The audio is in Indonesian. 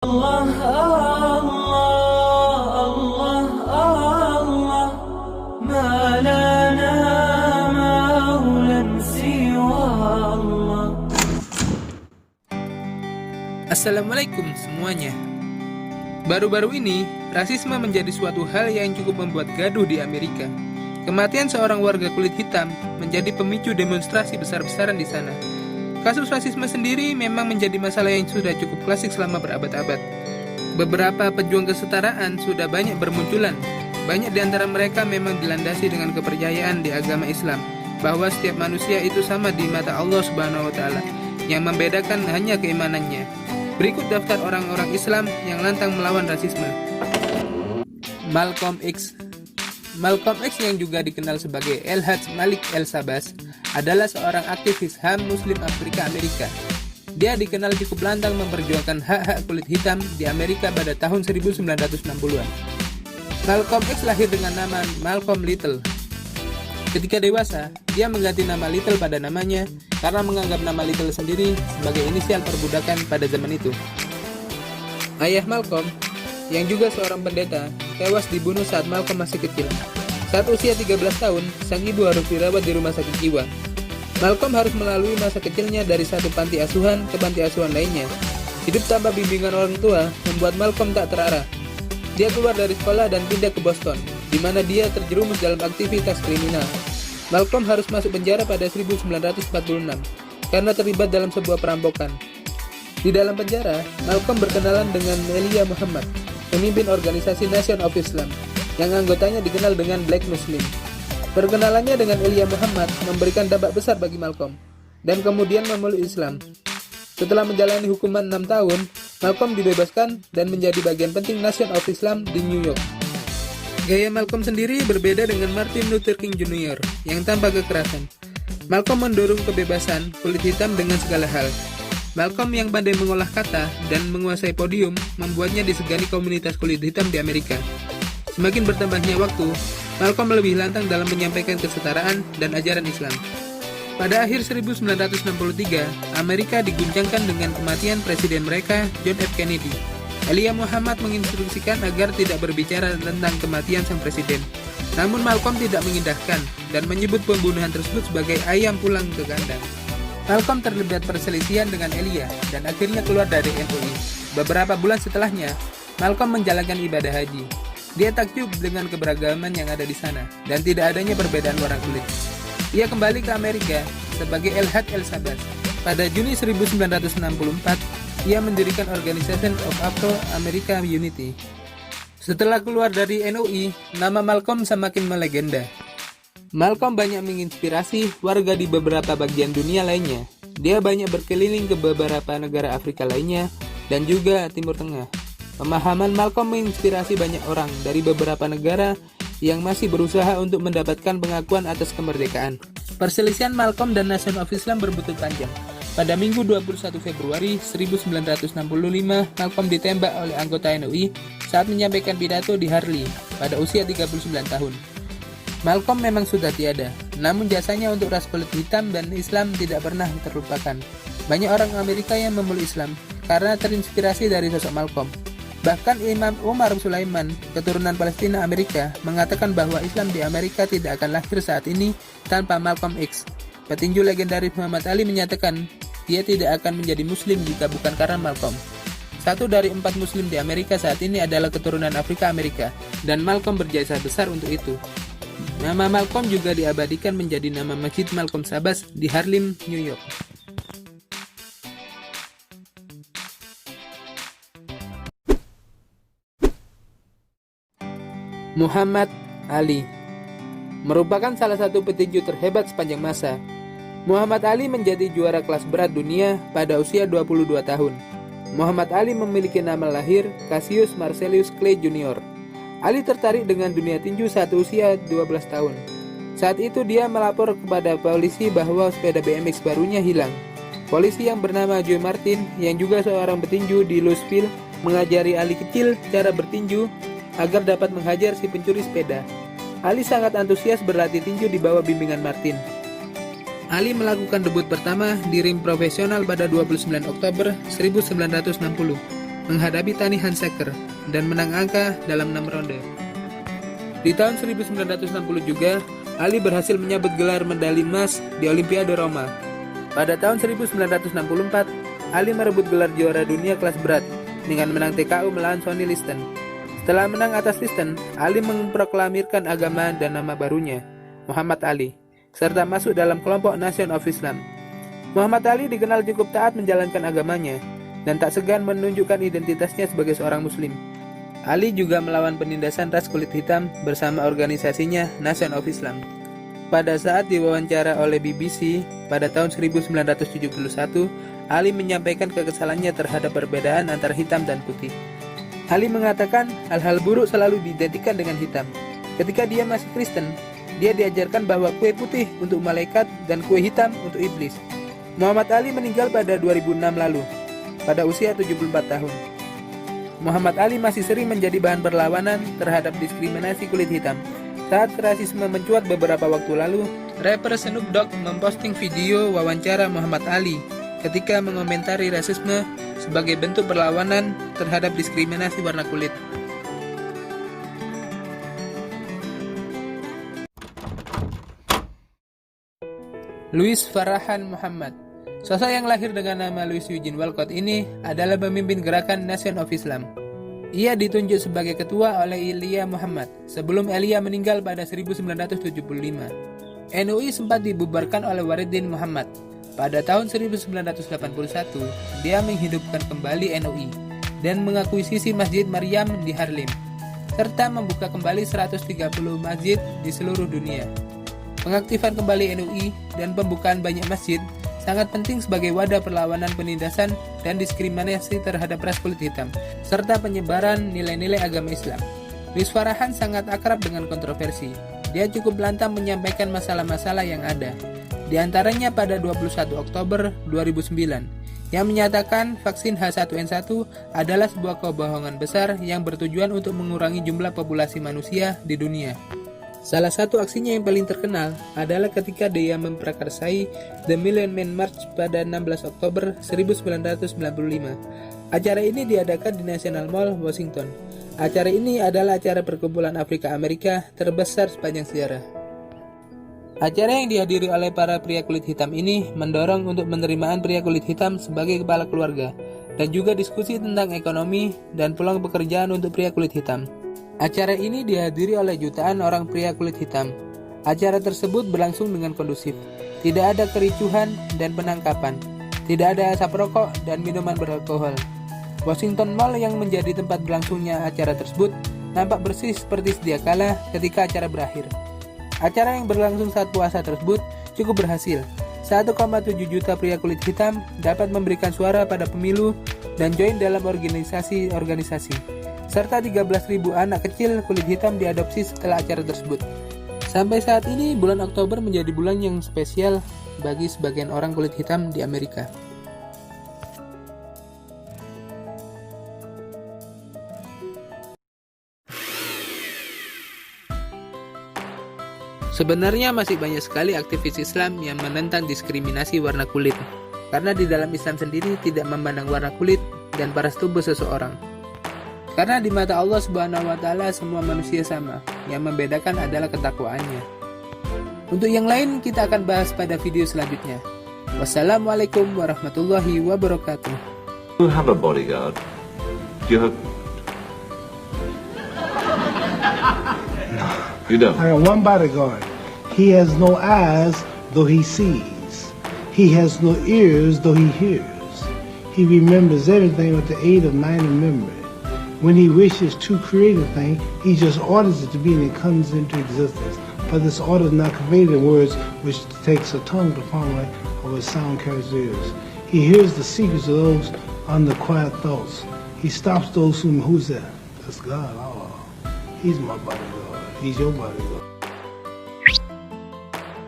Allah, Allah, Allah, ما لنا مولى سوى الله. Assalamualaikum semuanya. Baru-baru ini, rasisme menjadi suatu hal yang cukup membuat gaduh di Amerika. Kematian seorang warga kulit hitam menjadi pemicu demonstrasi besar-besaran di sana. Kasus rasisme sendiri memang menjadi masalah yang sudah cukup klasik selama berabad-abad. Beberapa pejuang kesetaraan sudah banyak bermunculan. Banyak di antara mereka memang dilandasi dengan kepercayaan di agama Islam, bahwa setiap manusia itu sama di mata Allah Subhanahu wa Ta'ala, yang membedakan hanya keimanannya. Berikut daftar orang-orang Islam yang lantang melawan rasisme. Malcolm X. Malcolm X yang juga dikenal sebagai El-Hajj Malik El-Sabas adalah seorang aktivis HAM Muslim Afrika Amerika. Dia dikenal cukup lantang memperjuangkan hak-hak kulit hitam di Amerika pada tahun 1960-an. Malcolm X lahir dengan nama Malcolm Little. Ketika dewasa, dia mengganti nama Little pada namanya karena menganggap nama Little sendiri sebagai inisial perbudakan pada zaman itu. Ayah Malcolm, yang juga seorang pendeta, tewas dibunuh saat Malcolm masih kecil. Saat usia 13 tahun, sang ibu harus dirawat di rumah sakit jiwa. Malcolm harus melalui masa kecilnya dari satu panti asuhan ke panti asuhan lainnya. Hidup tanpa bimbingan orang tua membuat Malcolm tak terarah. Dia keluar dari sekolah dan pindah ke Boston, di mana dia terjerumus dalam aktivitas kriminal. Malcolm harus masuk penjara pada 1946 karena terlibat dalam sebuah perampokan. Di dalam penjara, Malcolm berkenalan dengan Elijah Muhammad, pemimpin organisasi Nation of Islam, yang anggotanya dikenal dengan Black Muslim. Perkenalannya dengan Elijah Muhammad memberikan dampak besar bagi Malcolm, dan kemudian memeluk Islam. Setelah menjalani hukuman 6 tahun, Malcolm dibebaskan dan menjadi bagian penting Nation of Islam di New York. Gaya Malcolm sendiri berbeda dengan Martin Luther King Jr. yang tanpa kekerasan. Malcolm mendorong kebebasan kulit hitam dengan segala hal. Malcolm yang pandai mengolah kata dan menguasai podium membuatnya disegani komunitas kulit hitam di Amerika. Semakin bertambahnya waktu, Malcolm lebih lantang dalam menyampaikan kesetaraan dan ajaran Islam. Pada akhir 1963, Amerika diguncangkan dengan kematian presiden mereka, John F. Kennedy. Elijah Muhammad menginstruksikan agar tidak berbicara tentang kematian sang presiden. Namun Malcolm tidak mengindahkan dan menyebut pembunuhan tersebut sebagai ayam pulang ke kandang. Malcolm terlibat perselisihan dengan Elijah dan akhirnya keluar dari NUI. Beberapa bulan setelahnya, Malcolm menjalankan ibadah haji. Dia takjub dengan keberagaman yang ada di sana dan tidak adanya perbedaan warna kulit. Ia kembali ke Amerika sebagai El-Hajj El-Sabas. Pada Juni 1964, ia mendirikan Organization of Afro-America Unity. Setelah keluar dari NUI, nama Malcolm semakin melegenda. Malcolm banyak menginspirasi warga di beberapa bagian dunia lainnya. Dia banyak berkeliling ke beberapa negara Afrika lainnya dan juga Timur Tengah. Pemahaman Malcolm menginspirasi banyak orang dari beberapa negara yang masih berusaha untuk mendapatkan pengakuan atas kemerdekaan. Perselisihan Malcolm dan Nation of Islam berbuntut panjang. Pada Minggu 21 Februari 1965, Malcolm ditembak oleh anggota NUI saat menyampaikan pidato di Harley pada usia 39 tahun. Malcolm memang sudah tiada, namun jasanya untuk ras kulit hitam dan Islam tidak pernah terlupakan. Banyak orang Amerika yang memeluk Islam karena terinspirasi dari sosok Malcolm. Bahkan Imam Umar Sulaiman, keturunan Palestina Amerika, mengatakan bahwa Islam di Amerika tidak akan lahir saat ini tanpa Malcolm X. Petinju legendaris Muhammad Ali menyatakan dia tidak akan menjadi Muslim jika bukan karena Malcolm. 1 dari 4 Muslim di Amerika saat ini adalah keturunan Afrika Amerika, dan Malcolm berjasa besar untuk itu. Nama Malcolm juga diabadikan menjadi nama Masjid Malcolm Sabas di Harlem, New York. Muhammad Ali merupakan salah satu petinju terhebat sepanjang masa. Muhammad Ali menjadi juara kelas berat dunia pada usia 22 tahun. Muhammad Ali memiliki nama lahir Cassius Marcellus Clay Jr. Ali tertarik dengan dunia tinju saat usia 12 tahun. Saat itu dia melapor kepada polisi bahwa sepeda BMX barunya hilang. Polisi yang bernama Joe Martin, yang juga seorang petinju di Louisville, mengajari Ali kecil cara bertinju agar dapat menghajar si pencuri sepeda. Ali sangat antusias berlatih tinju di bawah bimbingan Martin. Ali melakukan debut pertama di ring profesional pada 29 Oktober 1960. menghadapi Tani Hanseker dan menang angka dalam 6 ronde. Di tahun 1960 juga, Ali berhasil menyabet gelar medali emas di Olimpiade Roma. Pada tahun 1964, Ali merebut gelar juara dunia kelas berat dengan menang TKO melawan Sonny Liston. Setelah menang atas Liston, Ali memproklamirkan agama dan nama barunya, Muhammad Ali, serta masuk dalam kelompok Nation of Islam. Muhammad Ali dikenal cukup taat menjalankan agamanya dan tak segan menunjukkan identitasnya sebagai seorang muslim. Ali juga melawan penindasan ras kulit hitam bersama organisasinya Nation of Islam. Pada saat diwawancara oleh BBC pada tahun 1971, Ali menyampaikan kekesalannya terhadap perbedaan antara hitam dan putih. Ali mengatakan hal-hal buruk selalu diidentikan dengan hitam. Ketika dia masih Kristen, dia diajarkan bahwa kue putih untuk malaikat dan kue hitam untuk iblis. Muhammad Ali meninggal pada 2006 lalu, pada usia 74 tahun. Muhammad Ali masih sering menjadi bahan perlawanan terhadap diskriminasi kulit hitam. Saat rasisme mencuat beberapa waktu lalu, rapper Snoop Dogg memposting video wawancara Muhammad Ali ketika mengomentari rasisme sebagai bentuk perlawanan terhadap diskriminasi warna kulit. Louis Farrakhan Muhammad. Sosok yang lahir dengan nama Louis Eugene Walcott ini adalah pemimpin gerakan Nation of Islam. Ia ditunjuk sebagai ketua oleh Elijah Muhammad sebelum Elijah meninggal pada 1975. NUI sempat dibubarkan oleh Waridin Muhammad. Pada tahun 1981, dia menghidupkan kembali NUI dan mengakuisisi Masjid Maryam di Harlem, serta membuka kembali 130 masjid di seluruh dunia. Pengaktifan kembali NUI dan pembukaan banyak masjid sangat penting sebagai wadah perlawanan penindasan dan diskriminasi terhadap ras kulit hitam, serta penyebaran nilai-nilai agama Islam. Louis Farrakhan sangat akrab dengan kontroversi. Dia cukup lantang menyampaikan masalah-masalah yang ada. Di antaranya pada 21 Oktober 2009, yang menyatakan vaksin H1N1 adalah sebuah kebohongan besar yang bertujuan untuk mengurangi jumlah populasi manusia di dunia. Salah satu aksinya yang paling terkenal adalah ketika dia memprakarsai The Million Man March pada 16 Oktober 1995. Acara ini diadakan di National Mall, Washington. Acara ini adalah acara perkumpulan Afrika Amerika terbesar sepanjang sejarah. Acara yang dihadiri oleh para pria kulit hitam ini mendorong untuk penerimaan pria kulit hitam sebagai kepala keluarga, dan juga diskusi tentang ekonomi dan peluang pekerjaan untuk pria kulit hitam. Acara ini dihadiri oleh jutaan orang pria kulit hitam. Acara tersebut berlangsung dengan kondusif. Tidak ada kericuhan dan penangkapan. Tidak ada asap rokok dan minuman beralkohol. Washington Mall yang menjadi tempat berlangsungnya acara tersebut nampak bersih seperti sedia kala ketika acara berakhir. Acara yang berlangsung saat puasa tersebut cukup berhasil. 1,7 juta pria kulit hitam dapat memberikan suara pada pemilu dan join dalam organisasi-organisasi. Serta 13.000 anak kecil kulit hitam diadopsi setelah acara tersebut. Sampai saat ini, bulan Oktober menjadi bulan yang spesial bagi sebagian orang kulit hitam di Amerika. Sebenarnya masih banyak sekali aktivis Islam yang menentang diskriminasi warna kulit, karena di dalam Islam sendiri tidak memandang warna kulit dan paras tubuh seseorang. Karena di mata Allah Subhanahu wa Ta'ala semua manusia sama, yang membedakan adalah ketakwaannya. Untuk yang lain kita akan bahas pada video selanjutnya. Wassalamualaikum warahmatullahi wabarakatuh. You have a bodyguard. You have... No. You don't? I got one bodyguard. He has no eyes, though he sees. He has no ears, though he hears. He remembers everything with the aid of mind and memory. When he wishes to create a thing, he just orders it to be and it comes into existence. But this order is not conveyed in words, which takes a tongue to formulate or a sound carries ears. He hears the secrets of those under quiet thoughts. He stops those who's that? That's God. Oh, he's my bodyguard. He's your bodyguard.